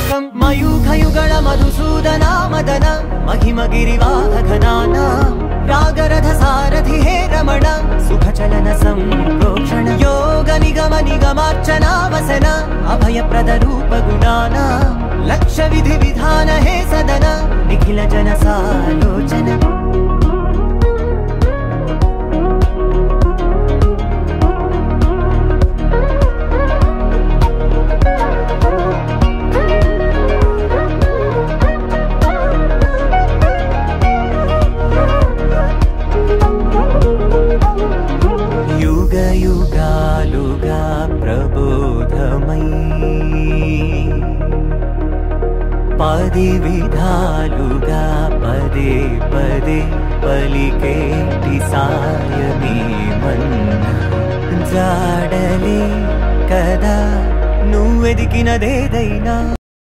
శ్రీకాంతం మయూఖయుగళ మధుసూదన మదన మహిమగిరివాహఘనానా రాగరథ సారథి హే రమణ సుఖచలన సంప్రోక్షణ యోగ నిగమ నిగమార్చనా వసన అభయప్రద రూప గుణానా లక్ష్య విధి విధాన హే సదన నిఖిల జన సాలోచన युगालुगा प्रबोधमयी पदि विधालुगा पदे पदे पलिकेटि सायमे मन्ना जाडले कदा నువ్వెదికినదేదైనా